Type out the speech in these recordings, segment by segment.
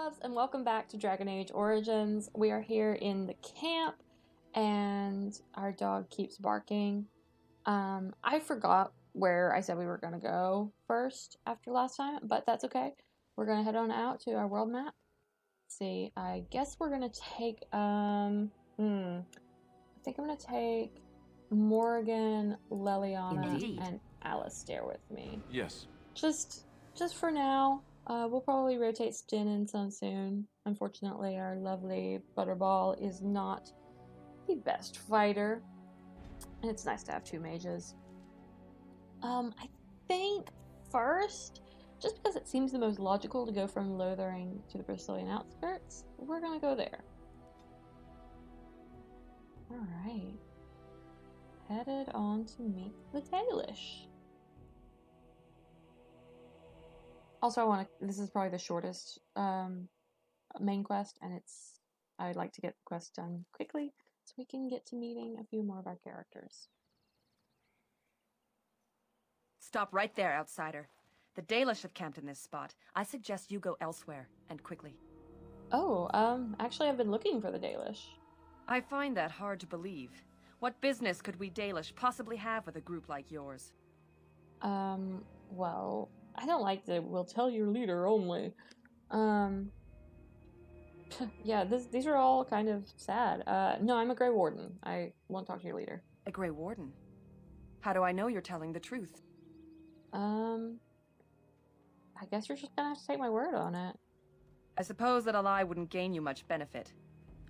loves, and welcome back to Dragon Age Origins. We are here in the camp, and our dog keeps barking. I forgot where I said we were going to go first after last time, but that's okay. We're going to head on out to our world map. Let's see, I guess we're going to take, I think I'm going to take Morgan, Leliana, Indeed. and Alistair with me. Yes. Just for now. We'll probably rotate Stin in some soon. Unfortunately, our lovely Butterball is not the best fighter. And it's nice to have two mages. I think first, just because it seems the most logical to go from Lothering to the Brazilian outskirts, we're gonna go there. Alright. Headed on to meet the Dalish. Also, this is probably the shortest main quest, and I'd like to get the quest done quickly so we can get to meeting a few more of our characters. Stop right there, outsider. The Dalish have camped in this spot. I suggest you go elsewhere, and quickly. Oh, actually I've been looking for the Dalish. I find that hard to believe. What business could we Dalish possibly have with a group like yours? Well, I don't like the "we'll tell your leader only." Yeah, these are all kind of sad. No, I'm a Grey Warden. I won't talk to your leader. A Grey Warden? How do I know you're telling the truth? I guess you're just gonna have to take my word on it. I suppose that a lie wouldn't gain you much benefit.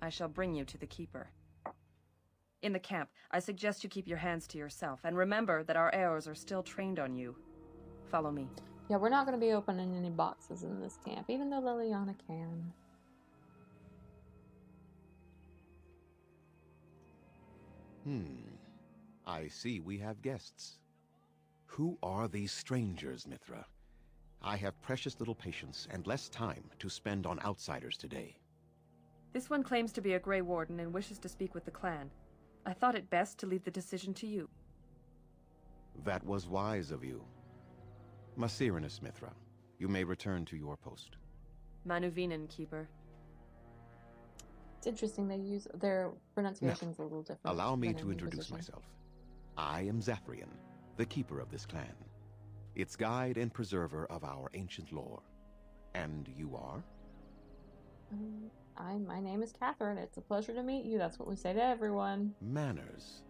I shall bring you to the Keeper. In the camp, I suggest you keep your hands to yourself, and remember that our heirs are still trained on you. Follow me. Yeah, we're not going to be opening any boxes in this camp, even though Leliana can. I see we have guests. Who are these strangers, Mithra? I have precious little patience and less time to spend on outsiders today. This one claims to be a Grey Warden and wishes to speak with the clan. I thought it best to leave the decision to you. That was wise of you. Maserenus, Mithra, you may return to your post. Manuvinen, Keeper. It's interesting they use their pronunciations a little different. Allow me than to in introduce Inquisition. myself. I am Zathrian, the keeper of this clan, its guide and preserver of our ancient lore. And you are? My name is Catherine. It's a pleasure to meet you. That's what we say to everyone. Manners.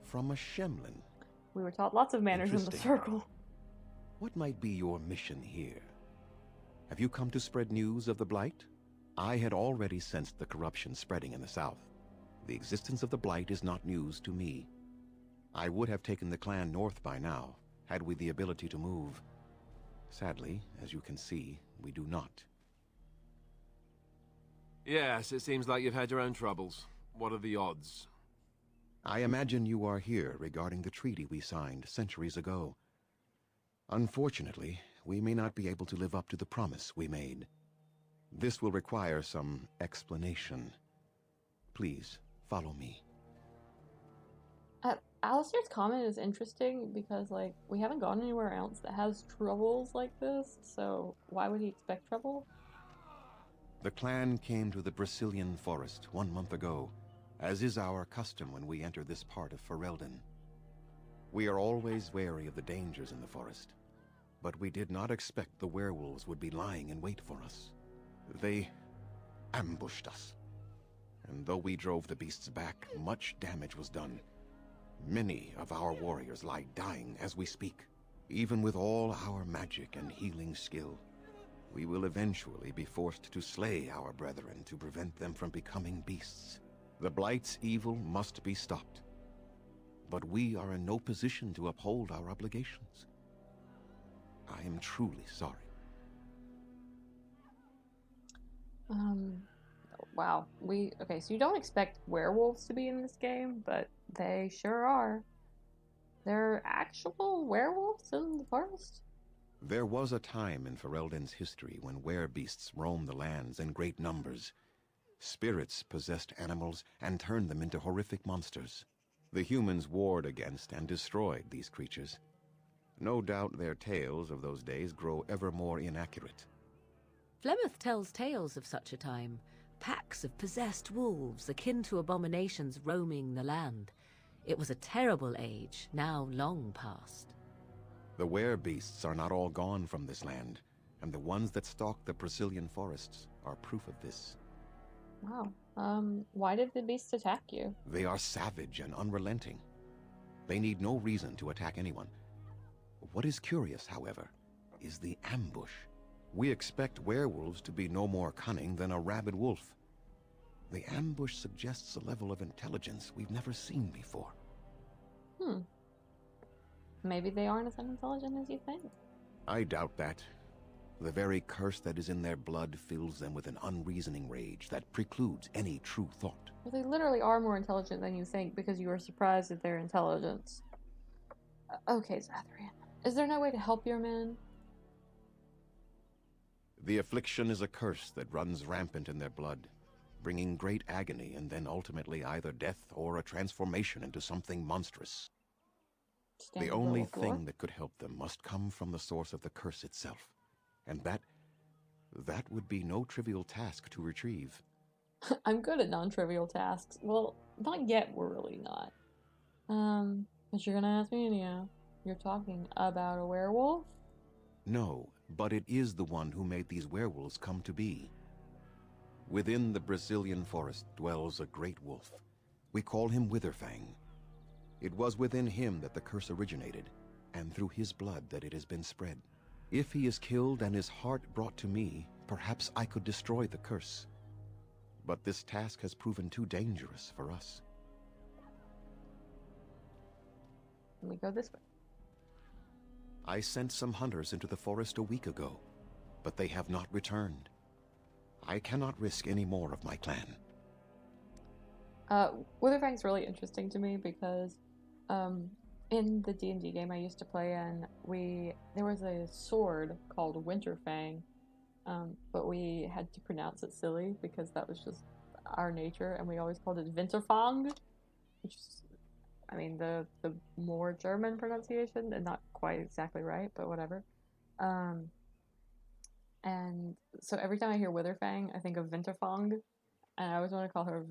From a Shemlin. We were taught lots of manners in the Interesting. circle. What might be your mission here? Have you come to spread news of the Blight? I had already sensed the corruption spreading in the south. The existence of the Blight is not news to me. I would have taken the clan north by now, had we the ability to move. Sadly, as you can see, we do not. Yes, it seems like you've had your own troubles. What are the odds? I imagine you are here regarding the treaty we signed centuries ago. Unfortunately, we may not be able to live up to the promise we made. This will require some explanation. Please, follow me. Alistair's comment is interesting because, like, we haven't gone anywhere else that has troubles like this, so why would he expect trouble? The clan came to the Brazilian forest 1 month ago, as is our custom when we enter this part of Ferelden. We are always wary of the dangers in the forest, but we did not expect the werewolves would be lying in wait for us. They ambushed us. And though we drove the beasts back, much damage was done. Many of our warriors lie dying as we speak. Even with all our magic and healing skill, we will eventually be forced to slay our brethren to prevent them from becoming beasts. The Blight's evil must be stopped. But we are in no position to uphold our obligations. I am truly sorry. Wow. Okay, so you don't expect werewolves to be in this game, but they sure are. There are actual werewolves in the forest? There was a time in Ferelden's history when werebeasts roamed the lands in great numbers. Spirits possessed animals and turned them into horrific monsters. The humans warred against and destroyed these creatures. No doubt their tales of those days grow ever more inaccurate. Flemeth tells tales of such a time. Packs of possessed wolves akin to abominations roaming the land. It was a terrible age, now long past. The werebeasts are not all gone from this land, and the ones that stalk the Brazilian forests are proof of this. Wow. Why did the beasts attack you? They are savage and unrelenting. They need no reason to attack anyone. What is curious, however, is the ambush. We expect werewolves to be no more cunning than a rabid wolf. The ambush suggests a level of intelligence we've never seen before. Maybe they aren't as intelligent as you think. I doubt that. The very curse that is in their blood fills them with an unreasoning rage that precludes any true thought. Well, they literally are more intelligent than you think because you are surprised at their intelligence. Okay, Zathrian. Is there no way to help your men? The affliction is a curse that runs rampant in their blood, bringing great agony and then ultimately either death or a transformation into something monstrous. The only thing that could help them must come from the source of the curse itself, and that would be no trivial task to retrieve. I'm good at non-trivial tasks. Well, not yet, we're really not. But you're gonna ask me anyhow. You're talking about a werewolf? No, but it is the one who made these werewolves come to be. Within the Brazilian forest dwells a great wolf. We call him Witherfang. It was within him that the curse originated, and through his blood that it has been spread. If he is killed and his heart brought to me, perhaps I could destroy the curse. But this task has proven too dangerous for us. Let me go this way. I sent some hunters into the forest a week ago, but they have not returned. I cannot risk any more of my clan. Witherfang's really interesting to me because in the D&D game I used to play in, there was a sword called Winterfang, but we had to pronounce it silly because that was just our nature, and we always called it Winterfang, which is, I mean, the more German pronunciation, and not quite exactly right, but whatever. And so every time I hear Witherfang, I think of Winterfang, and I always want to call her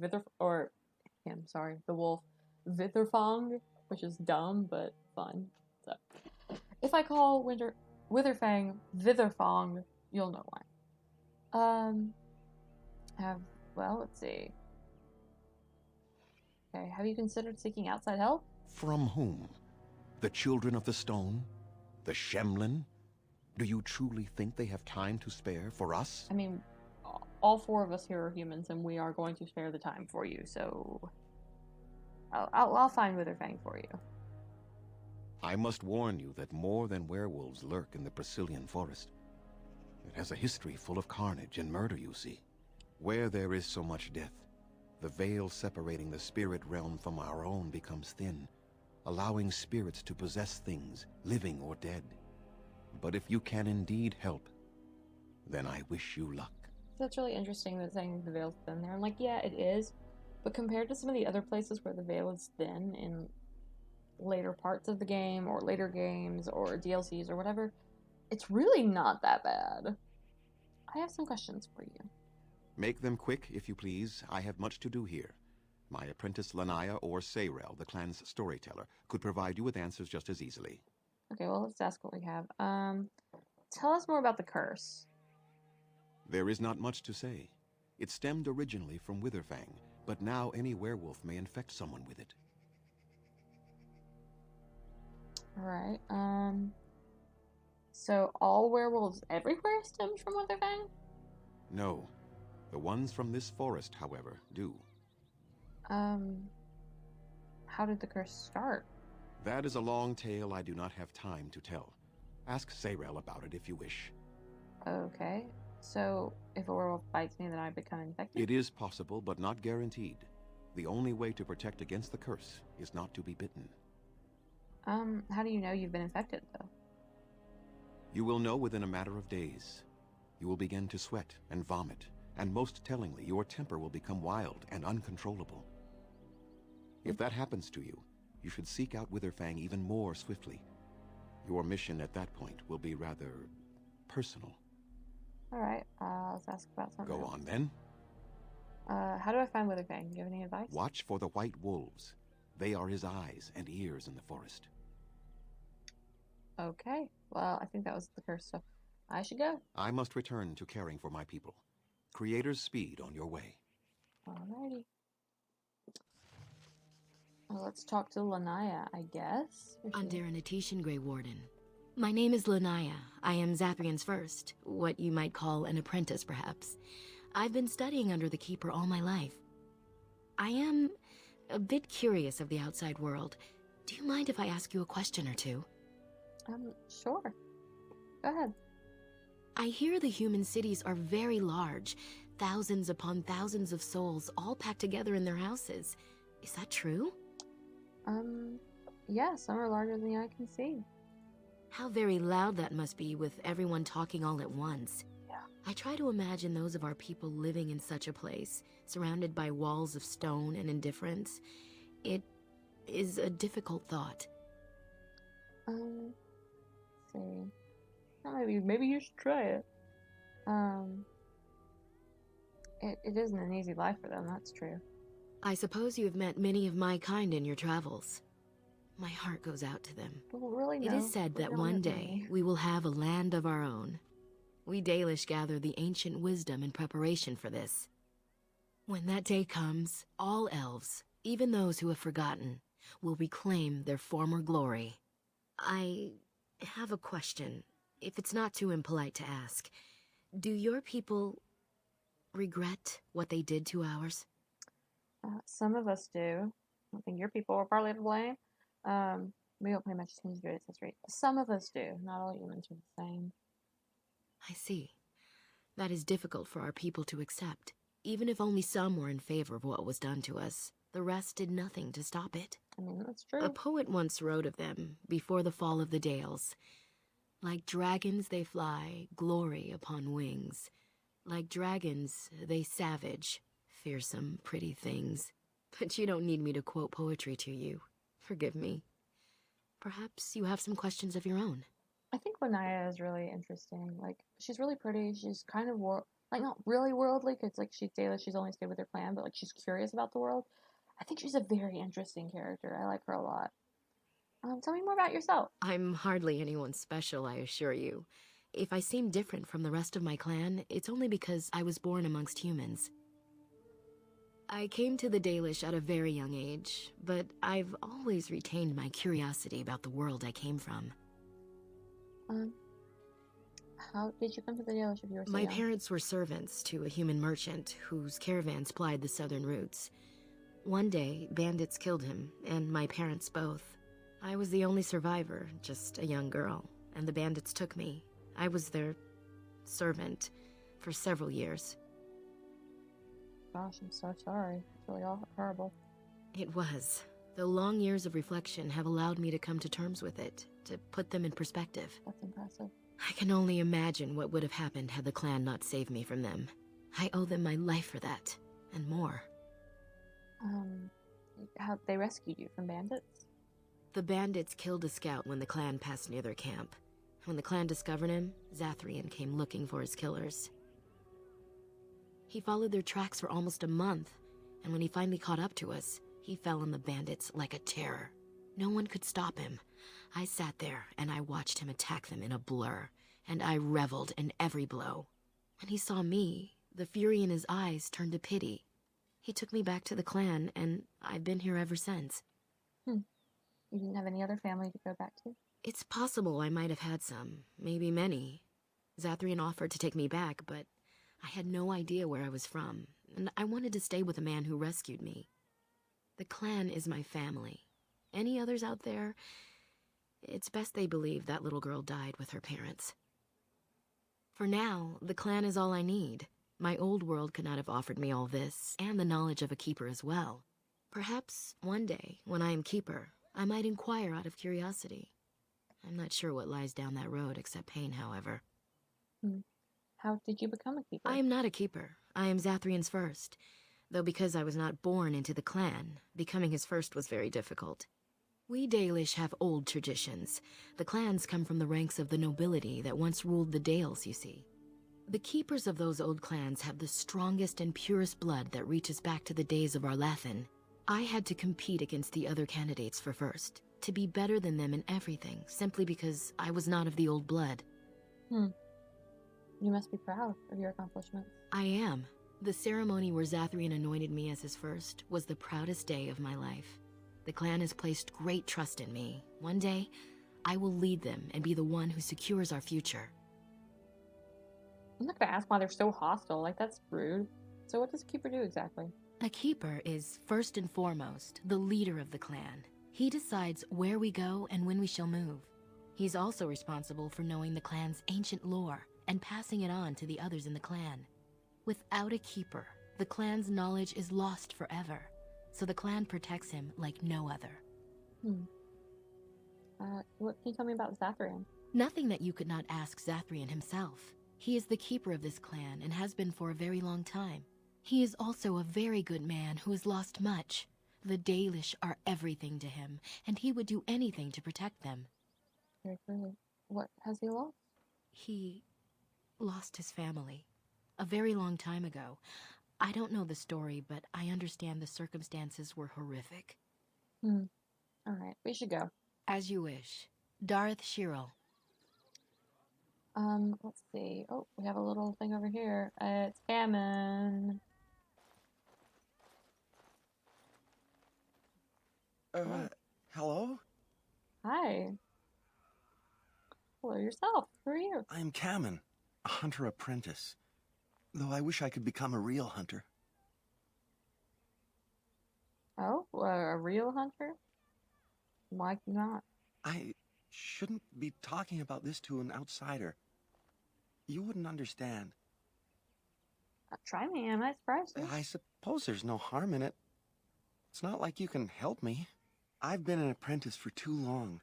the wolf, Witherfang, which is dumb but fun. So if I call Witherfang Witherfang, you'll know why. Let's see. Okay, have you considered seeking outside help? From whom? The Children of the Stone? The Shemlin? Do you truly think they have time to spare for us? I mean, all four of us here are humans, and we are going to spare the time for you, so I'll find Witherfang for you. I must warn you that more than werewolves lurk in the Brazilian forest. It has a history full of carnage and murder, you see. Where there is so much death, the veil separating the spirit realm from our own becomes thin, allowing spirits to possess things, living or dead. But if you can indeed help, then I wish you luck. That's really interesting that saying the veil's thin there. I'm like, yeah, it is. But compared to some of the other places where the veil is thin in later parts of the game, or later games, or DLCs, or whatever, it's really not that bad. I have some questions for you. Make them quick, if you please. I have much to do here. My apprentice Lanaya or Sayrel, the clan's storyteller, could provide you with answers just as easily. Okay, well, let's ask what we have. Tell us more about the curse. There is not much to say. It stemmed originally from Witherfang, but now any werewolf may infect someone with it. Alright, so all werewolves everywhere stemmed from Witherfang? No. The ones from this forest, however, do. How did the curse start? That is a long tale I do not have time to tell. Ask Sayrel about it if you wish. Okay, so if a werewolf bites me, then I become infected? It is possible, but not guaranteed. The only way to protect against the curse is not to be bitten. How do you know you've been infected, though? You will know within a matter of days. You will begin to sweat and vomit, and most tellingly, your temper will become wild and uncontrollable. If that happens to you, you should seek out Witherfang even more swiftly. Your mission at that point will be rather personal. Alright, let's ask about something Go else. on then. How do I find Witherfang? Do you have any advice? Watch for the white wolves. They are his eyes and ears in the forest. Okay, well, I think that was the curse, so I should go. I must return to caring for my people. Creator's speed on your way. Alrighty. Well, let's talk to Lanaya, I guess. Under an Etetian Grey Warden. My name is Lanaya. I am Zathrian's first, what you might call an apprentice, perhaps. I've been studying under the Keeper all my life. I am a bit curious of the outside world. Do you mind if I ask you a question or two? Sure. Go ahead. I hear the human cities are very large, thousands upon thousands of souls all packed together in their houses. Is that true? Yeah, some are larger than the eye can see. How very loud that must be with everyone talking all at once. Yeah. I try to imagine those of our people living in such a place, surrounded by walls of stone and indifference. It is a difficult thought. Let's see. Well, maybe you should try it. It isn't an easy life for them, that's true. I suppose you have met many of my kind in your travels. My heart goes out to them. Well, really, It no. is said We that don't one have day many. we will have a land of our own. We Dalish gather the ancient wisdom in preparation for this. When that day comes, all elves, even those who have forgotten, will reclaim their former glory. I have a question, if it's not too impolite to ask. Do your people regret what they did to ours? Some of us do. I think your people are partly to blame. We don't pay much attention to it, that's right. Some of us do. Not all humans are the same. I see. That is difficult for our people to accept. Even if only some were in favor of what was done to us, the rest did nothing to stop it. I mean, that's true. A poet once wrote of them, before the fall of the Dales. Like dragons they fly, glory upon wings. Like dragons, they savage, fearsome, pretty things. But you don't need me to quote poetry to you. Forgive me. Perhaps you have some questions of your own. I think Lanaya is really interesting. Like, she's really pretty. She's kind of not really worldly, because like she's Dalish, she's only stayed with her clan, but like she's curious about the world. I think she's a very interesting character. I like her a lot. Tell me more about yourself. I'm hardly anyone special, I assure you. If I seem different from the rest of my clan, it's only because I was born amongst humans. I came to the Dalish at a very young age, but I've always retained my curiosity about the world I came from. How did you come to the Dalish if you were so My young? parents were servants to a human merchant whose caravans plied the southern routes. One day, bandits killed him, and my parents both. I was the only survivor, just a young girl, and the bandits took me. I was their servant for several years. Gosh, I'm so sorry. It's really horrible. It was, though long years of reflection have allowed me to come to terms with it, to put them in perspective. That's impressive. I can only imagine what would have happened had the clan not saved me from them. I owe them my life for that, and more. How they rescued you from bandits? The bandits killed a scout when the clan passed near their camp. When the clan discovered him, Zathrian came looking for his killers. He followed their tracks for almost a month, and when he finally caught up to us, he fell on the bandits like a terror. No one could stop him. I sat there, and I watched him attack them in a blur, and I reveled in every blow. When he saw me, the fury in his eyes turned to pity. He took me back to the clan, and I've been here ever since. You didn't have any other family to go back to? It's possible I might have had some, maybe many. Zathrian offered to take me back, but I had no idea where I was from, and I wanted to stay with the man who rescued me. The clan is my family. Any others out there? It's best they believe that little girl died with her parents. For now, the clan is all I need. My old world could not have offered me all this, and the knowledge of a keeper as well. Perhaps one day, when I am keeper, I might inquire out of curiosity. I'm not sure what lies down that road except pain, however. How did you become a keeper? I am not a keeper. I am Zathrian's first. Though because I was not born into the clan, becoming his first was very difficult. We Dalish have old traditions. The clans come from the ranks of the nobility that once ruled the Dales, you see. The keepers of those old clans have the strongest and purest blood that reaches back to the days of Arlathan. I had to compete against the other candidates for first, to be better than them in everything, simply because I was not of the old blood. You must be proud of your accomplishments. I am. The ceremony where Zathrian anointed me as his first was the proudest day of my life. The clan has placed great trust in me. One day, I will lead them and be the one who secures our future. I'm not gonna ask why they're so hostile. Like, that's rude. So what does a keeper do exactly? A keeper is, first and foremost, the leader of the clan. He decides where we go and when we shall move. He's also responsible for knowing the clan's ancient lore and passing it on to the others in the clan. Without a keeper, the clan's knowledge is lost forever, so the clan protects him like no other. What can you tell me about Zathrian? Nothing that you could not ask Zathrian himself. He is the keeper of this clan and has been for a very long time. He is also a very good man who has lost much. The Dalish are everything to him, and he would do anything to protect them. Very clearly. What has he lost? He lost his family a very long time ago. I don't know the story, but I understand the circumstances were horrific. Alright, we should go. As you wish. Darth Shirel. Let's see. Oh, we have a little thing over here. It's Gammon. Hello? Hi. Hello yourself. Who are you? I'm Kamen, a hunter apprentice. Though I wish I could become a real hunter. Oh, a real hunter? Why not? I shouldn't be talking about this to an outsider. You wouldn't understand. Try me, am I surprised? I suppose there's no harm in it. It's not like you can help me. I've been an apprentice for too long.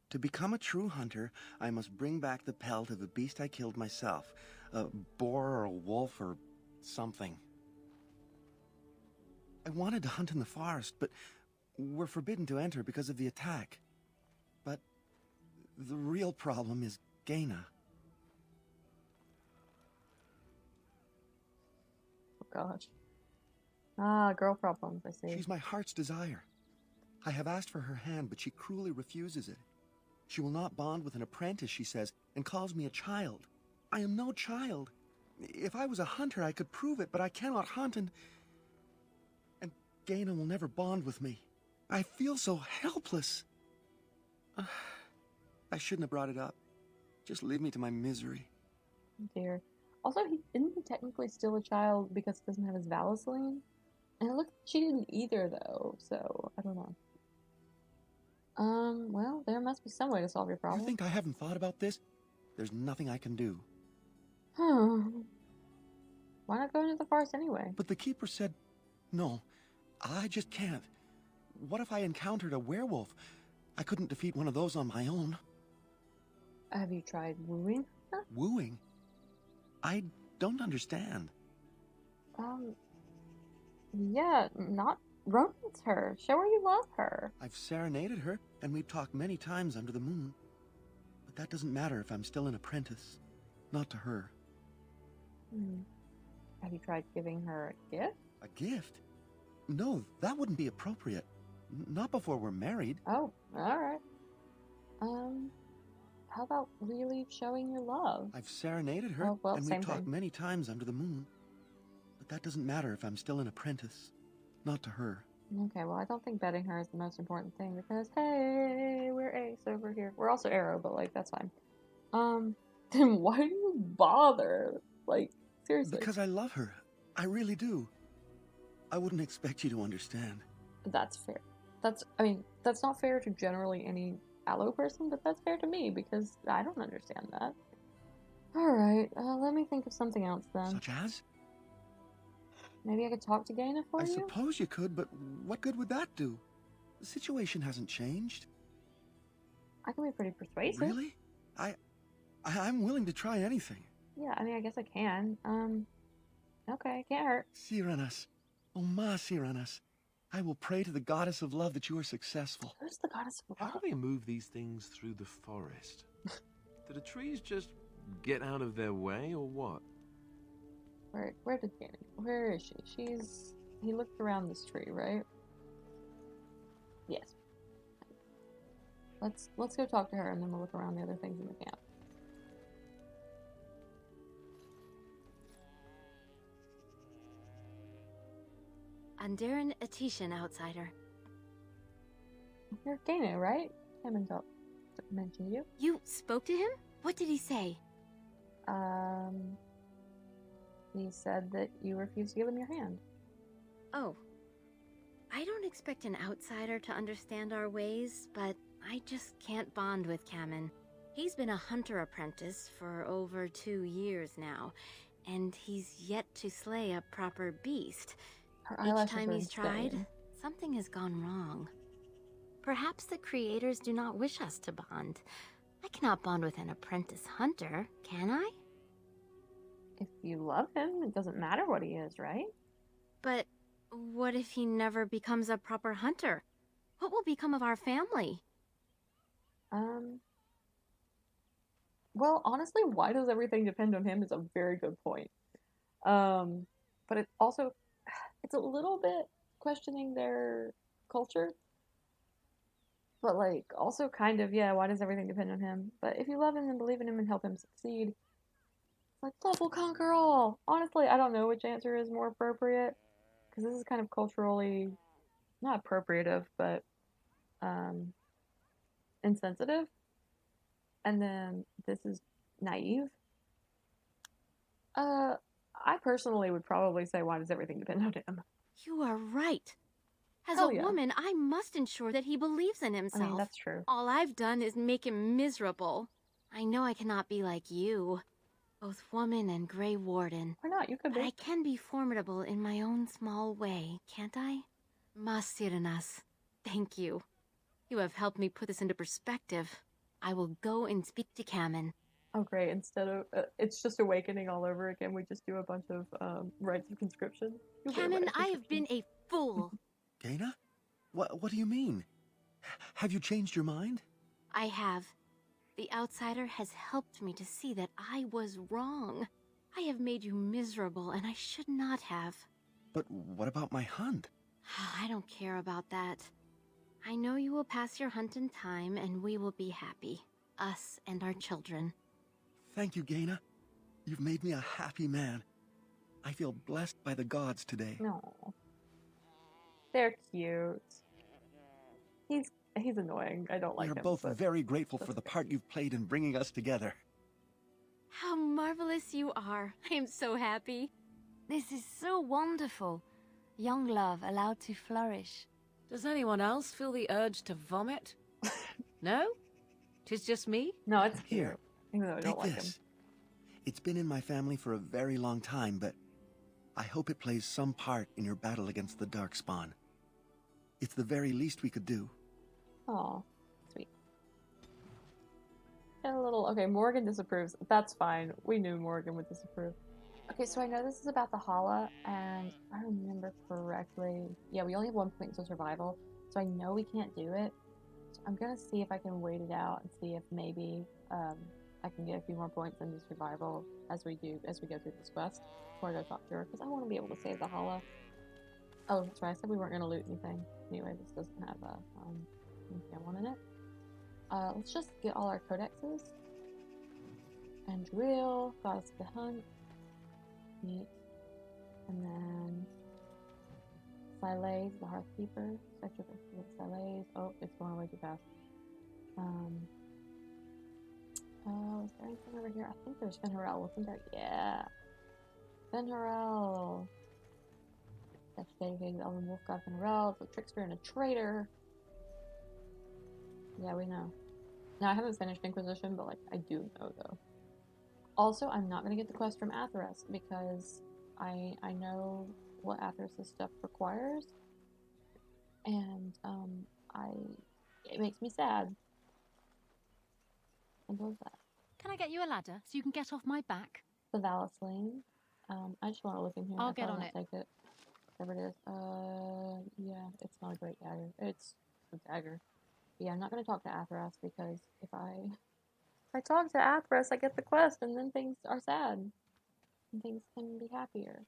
To become a true hunter, I must bring back the pelt of a beast I killed myself. A boar or a wolf or something. I wanted to hunt in the forest, but we're forbidden to enter because of the attack. But the real problem is Gaina. Oh gosh. Ah, girl problems, I see. She's my heart's desire. I have asked for her hand, but she cruelly refuses it. She will not bond with an apprentice, she says, and calls me a child. I am no child. If I was a hunter, I could prove it, but I cannot hunt, and Gaina will never bond with me. I feel so helpless. I shouldn't have brought it up. Just leave me to my misery. Oh dear. Also, isn't he technically still a child because he doesn't have his Vallaseline? And look, she didn't either, though, so I don't know. Well, there must be some way to solve your problem. You think I haven't thought about this? There's nothing I can do. Why not go into the forest anyway? But the keeper said, no, I just can't. What if I encountered a werewolf? I couldn't defeat one of those on my own. Have you tried wooing her? Wooing? I don't understand. Yeah, not romance her. Show her you love her. I've serenaded her, and we've talked many times under the moon. But that doesn't matter if I'm still an apprentice. Not to her. Have you tried giving her a gift? A gift? No, that wouldn't be appropriate. Not before we're married. Oh, alright. How about really showing your love? I've serenaded her, Oh, well, and same we've talked thing. many times under the moon. But that doesn't matter if I'm still an apprentice. Not to her. Okay, well, I don't think betting her is the most important thing because, hey, we're Ace over here. We're also Arrow, but, like, that's fine. Then why do you bother? Like, seriously. Because I love her. I really do. I wouldn't expect you to understand. That's fair. I mean, that's not fair to generally any Aloe person, but that's fair to me because I don't understand that. Alright, let me think of something else then. Such as? Maybe I could talk to Gaina for I you? suppose you could, but what good would that do? The situation hasn't changed. I can be pretty persuasive. Really? I'm willing to try anything. Yeah, I mean, I guess I can. Okay, can't hurt. Cyranas. Oh, ma Cyranas. I will pray to the goddess of love that you are successful. Who's the goddess of How love? do they move these things through the forest? Do the trees just get out of their way, or what? Where did Danny? Where is she? He looked around this tree, right? Yes. Let's go talk to her, and then we'll look around the other things in the camp. Andaran Atishan, outsider. You're Gano, right? Haven't mentioned you. You spoke to him? What did he say? He said that you refused to give him your hand. Oh. I don't expect an outsider to understand our ways, but I just can't bond with Kamen. He's been a hunter apprentice for over 2 years now, and he's yet to slay a proper beast. Her Each eyelashes time are he's insane. tried, something has gone wrong. Perhaps the creators do not wish us to bond. I cannot bond with an apprentice hunter, can I? If you love him, it doesn't matter what he is, right? But what if he never becomes a proper hunter? What will become of our family? Well, honestly, why does everything depend on him is a very good point. But it also, it's a little bit questioning their culture. But, like, also kind of, yeah, why does everything depend on him? But if you love him and believe in him and help him succeed, it's like, love will conquer all. Honestly, I don't know which answer is more appropriate. Because this is kind of culturally, not appropriative, but insensitive. And then this is naive. I personally would probably say, why does everything depend on him? You are right. As Hell a yeah. woman, I must ensure that he believes in I himself. mean, that's true. All I've done is make him miserable. I know I cannot be like you, both woman and Grey Warden. Why not? You could But be. I can be formidable in my own small way, can't I? Masiranas, thank you. You have helped me put this into perspective. I will go and speak to Kamen. Oh, great. Instead of, it's just awakening all over again, we just do a bunch of rites of conscription. Kamen, I have been a fool. Gaina? What do you mean? Have you changed your mind? I have. The outsider has helped me to see that I was wrong. I have made you miserable, and I should not have. But what about my hunt? I don't care about that. I know you will pass your hunt in time, and we will be happy. Us and our children. Thank you, Gaina. You've made me a happy man. I feel blessed by the gods today. No. They're cute. He's annoying. I don't like We are him. both but very grateful for that's the okay. part you've played in bringing us together. How marvelous you are. I am so happy. This is so wonderful. Young love allowed to flourish. Does anyone else feel the urge to vomit? No? 'Tis just me? No, it's cute. Here, Even though I don't take like this. him. It's been in my family for a very long time, but I hope it plays some part in your battle against the Darkspawn. It's the very least we could do. Aw, sweet. And a little, okay, Morgan disapproves. That's fine. We knew Morgan would disapprove. Okay, so I know this is about the Hala, and if I remember correctly, yeah, we only have 1 point until survival, so I know we can't do it. So I'm gonna see if I can wait it out and see if maybe I can get a few more points into survival as we go through this quest before I go talk to her, because I want to be able to save the Hala. Oh, that's right. I said we weren't gonna loot anything. Anyway, this doesn't have anything I want in it. Let's just get all our codexes. And drill, goddess of the hunt. Neat. And then Silays, the Hearthkeeper. Sector with Silays. Oh, it's going way too fast. Oh, is there anything over here? I think there's Fenharel, wasn't there? Yeah. Fenharel. That's dedicated to Elven Wolf God Fenharel. It's a trickster and a traitor. Yeah, we know. Now, I haven't finished Inquisition, but, like, I do know, though. Also, I'm not going to get the quest from Atheros, because I know what Atheros' stuff requires, and, it makes me sad. Simple as that. Can I get you a ladder so you can get off my back? The Valis Lane. I just want to look in here. I'll get on it. Take it. Whatever it is. Yeah, it's not a great dagger. It's a dagger. Yeah, I'm not going to talk to Atheros, because if I If I talk to Athras, I get the quest, and then things are sad. And things can be happier.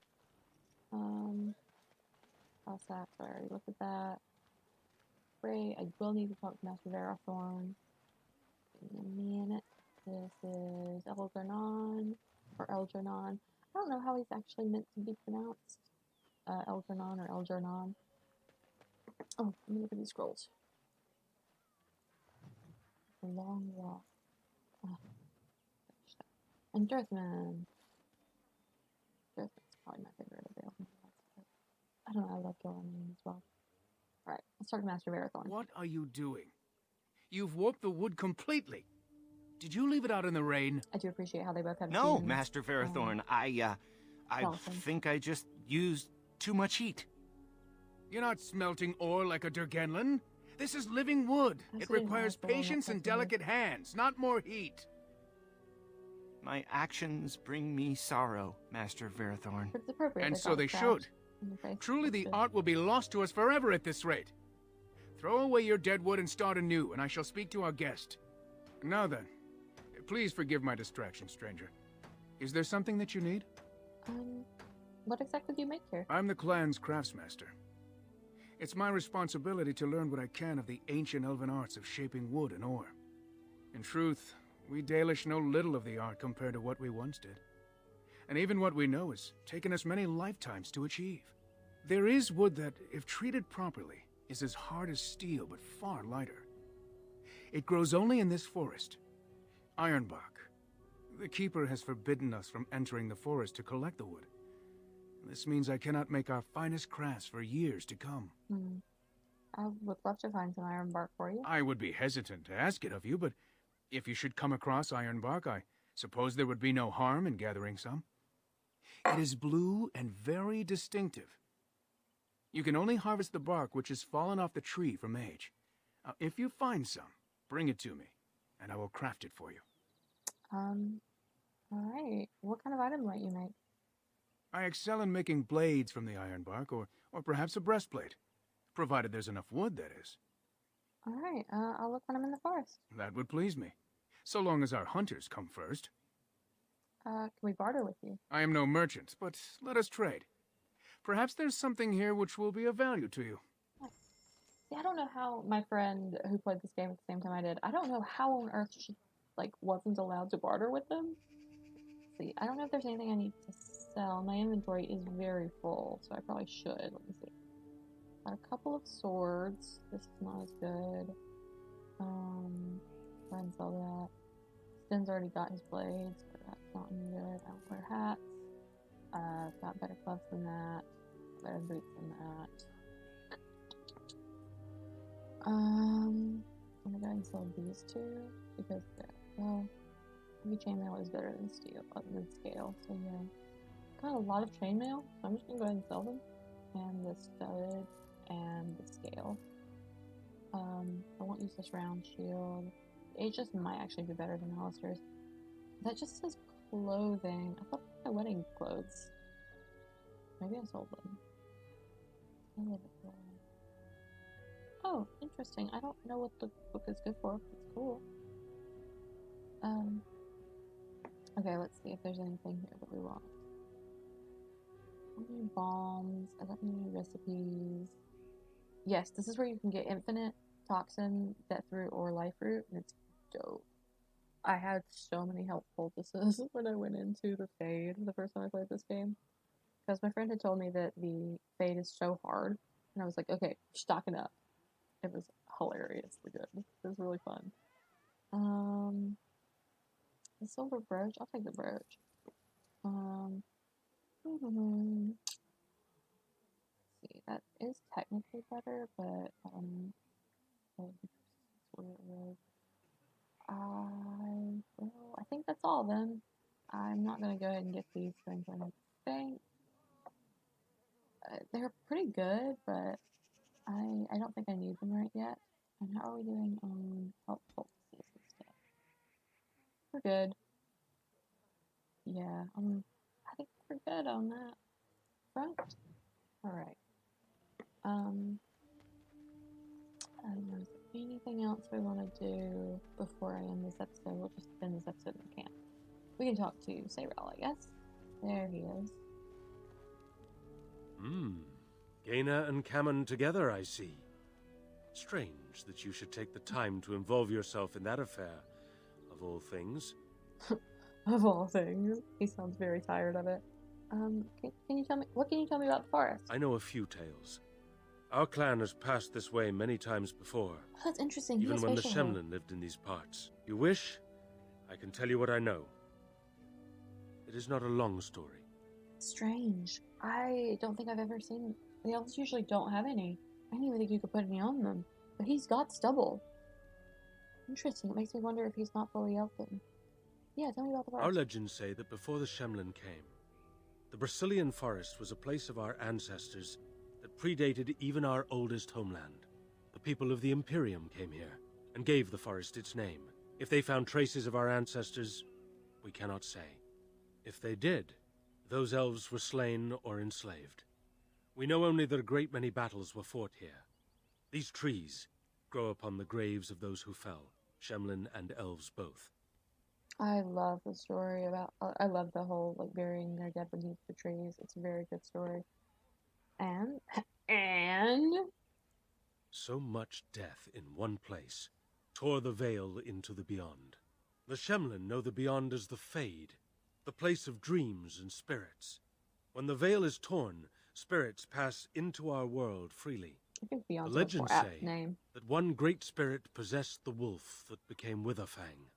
How's that? Sorry, I already looked at that. Great, I will need to talk to Master Verathorn in a minute. This is Elgernon, or Elgernon. I don't know how he's actually meant to be pronounced. Elgernon or Elgernon. Oh, let me look at these scrolls. A long walk. Oh, and Driftman. Driftman's probably my favorite of the elements. I don't know, I love Gilliman as well. Alright, let's talk to Master Verathorn. What are you doing? You've warped the wood completely. Did you leave it out in the rain? I do appreciate how they both have No, genes. Master Verathorn. I Awesome. think I just used too much heat. You're not smelting ore like a Durgenlin. This is living wood. It requires patience and delicate hands, not more heat. My actions bring me sorrow, Master Verathorn. But it's appropriate. And they so got they scratched should. in the face. Truly, That's the good. art will be lost to us forever at this rate. Throw away your dead wood and start anew, and I shall speak to our guest. Now then, please forgive my distraction, stranger. Is there something that you need? What exactly do you make here? I'm the clan's craftsmaster. It's my responsibility to learn what I can of the ancient elven arts of shaping wood and ore. In truth, we Dalish know little of the art compared to what we once did. And even what we know has taken us many lifetimes to achieve. There is wood that, if treated properly, is as hard as steel but far lighter. It grows only in this forest, Ironbark. The Keeper has forbidden us from entering the forest to collect the wood. This means I cannot make our finest crafts for years to come. I would love to find some Ironbark for you. I would be hesitant to ask it of you, but if you should come across Ironbark, I suppose there would be no harm in gathering some. It is blue and very distinctive. You can only harvest the bark which has fallen off the tree from age. If you find some, bring it to me, and I will craft it for you. Alright. What kind of item might you make? I excel in making blades from the ironbark, or perhaps a breastplate. Provided there's enough wood, that is. Alright, I'll look when I'm in the forest. That would please me. So long as our hunters come first. Can we barter with you? I am no merchant, but let us trade. Perhaps there's something here which will be of value to you. See, I don't know how my friend who played this game at the same time I did, I don't know how on earth she, wasn't allowed to barter with them. Let's see, I don't know if there's anything I need to sell. My inventory is very full, so I probably should. Let me see. Got a couple of swords. This is not as good. Go ahead and sell that. Sten's already got his blades, so that's not any good. I don't wear hats. Got better gloves than that. Better boots than that. I'm gonna go ahead and sell these two because maybe chainmail is better than scale. So yeah, got a lot of chainmail, so I'm just gonna go ahead and sell them. And the stud and the scale. I won't use this round shield. It just might actually be better than Alistair's. That just says clothing. I thought it was my wedding clothes. Maybe I sold them. Oh, interesting. I don't know what the book is good for. It's cool. Okay, let's see if there's anything here that we want. How many bombs? I got any recipes. Yes, this is where you can get infinite toxin, death root, or life root, and it's dope. I had so many health poultices when I went into the Fade the first time I played this game. Because my friend had told me that the Fade is so hard, and I was like, okay, stocking up. It was hilariously good. It was really fun. The silver brooch, I'll take the brooch. See, that is technically better, but I think that's all then. I'm not gonna go ahead and get these things. I don't think they're pretty good, but I don't think I need them right yet. And how are we doing on health poultices and stuff? We're good. Yeah, I think we're good on that front. Alright. I don't know, is there anything anything else we want to do before I end this episode? We'll just end this episode in the camp. We can talk to Sayrel, I guess. There he is. Gaina and Cammon together, I see. Strange that you should take the time to involve yourself in that affair, of all things. Of all things. He sounds very tired of it. Can you tell me, what can you tell me about the forest? I know a few tales. Our clan has passed this way many times before. Oh, that's interesting. Even when the Shemlin lived in these parts. You wish? I can tell you what I know. It is not a long story. Strange. I don't think I've ever seen... The elves usually don't have any. I didn't even think you could put any on them. But he's got stubble. Interesting. It makes me wonder if he's not fully elfin. Yeah, tell me about the forest. Our legends say that before the Shemlin came, the Brazilian forest was a place of our ancestors that predated even our oldest homeland. The people of the Imperium came here and gave the forest its name. If they found traces of our ancestors, we cannot say. If they did, those elves were slain or enslaved. We know only that a great many battles were fought here. These trees grow upon the graves of those who fell, Shemlin and elves both. I love the story about... I love the whole, like, burying their dead beneath the trees. It's a very good story. And... So much death in one place tore the veil into the beyond. The Shemlin know the beyond as the Fade, the place of dreams and spirits. When the veil is torn, spirits pass into our world freely. I think The Beyond's legends a more apt say name. that one great spirit possessed the wolf that became Witherfang,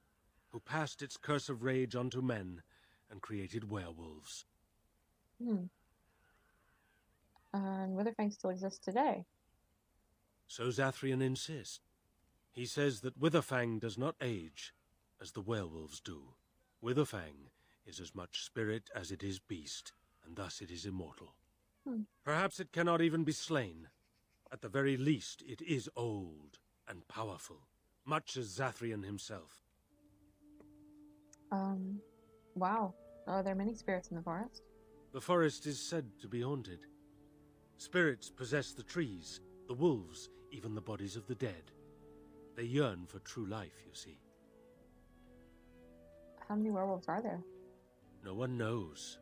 who passed its curse of rage onto men and created werewolves. And Witherfang still exists today. So Zathrian insists. He says that Witherfang does not age as the werewolves do. Witherfang is as much spirit as it is beast, and thus it is immortal. Perhaps it cannot even be slain. At the very least, it is old and powerful, much as Zathrian himself. Wow. Are there many spirits in the forest? The forest is said to be haunted. Spirits possess the trees, the wolves, even the bodies of the dead. They yearn for true life, you see. How many werewolves are there? No one knows.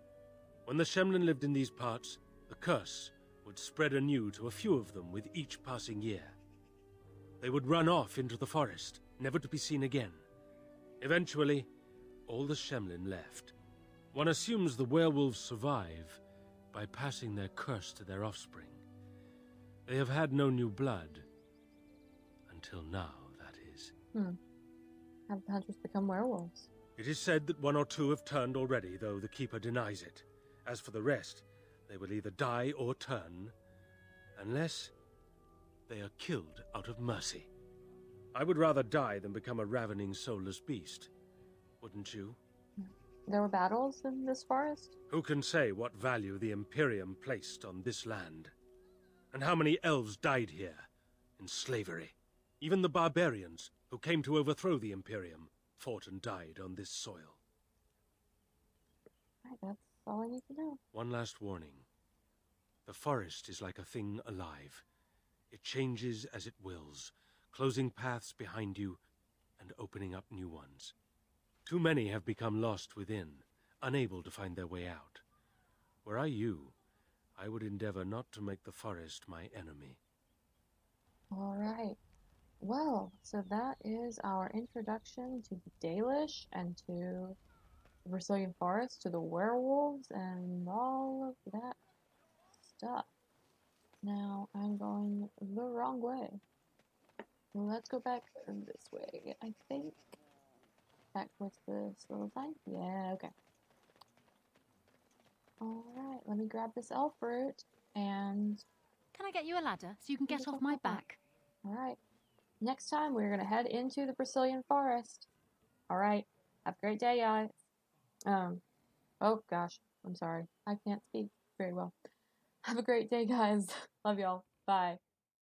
When the Shemlin lived in these parts, the curse would spread anew to a few of them with each passing year. They would run off into the forest, never to be seen again. Eventually, all the Shemlin left. One assumes the werewolves survive by passing their curse to their offspring. They have had no new blood. Until now, that is. Have the hunters become werewolves? It is said that one or two have turned already, though the Keeper denies it. As for the rest, they will either die or turn, unless they are killed out of mercy. I would rather die than become a ravening, soulless beast. Wouldn't you? There were battles in this forest? Who can say what value the Imperium placed on this land? And how many elves died here, in slavery? Even the barbarians, who came to overthrow the Imperium, fought and died on this soil. Right, that's all I need to know. One last warning. The forest is like a thing alive. It changes as it wills, closing paths behind you and opening up new ones. Too many have become lost within, unable to find their way out. Were I you, I would endeavor not to make the forest my enemy. All right. Well, so that is our introduction to the Dalish and to the Brazilian forest, to the werewolves, and all of that stuff. Now I'm going the wrong way. Let's go back this way, I think. Back towards this little sign? Yeah, okay. Alright, let me grab this elf fruit, and... Can I get you a ladder so you can get off my back? Alright. Next time, we're gonna head into the Brazilian forest. Alright, have a great day, guys. Oh gosh, I'm sorry. I can't speak very well. Have a great day, guys. Love y'all. Bye.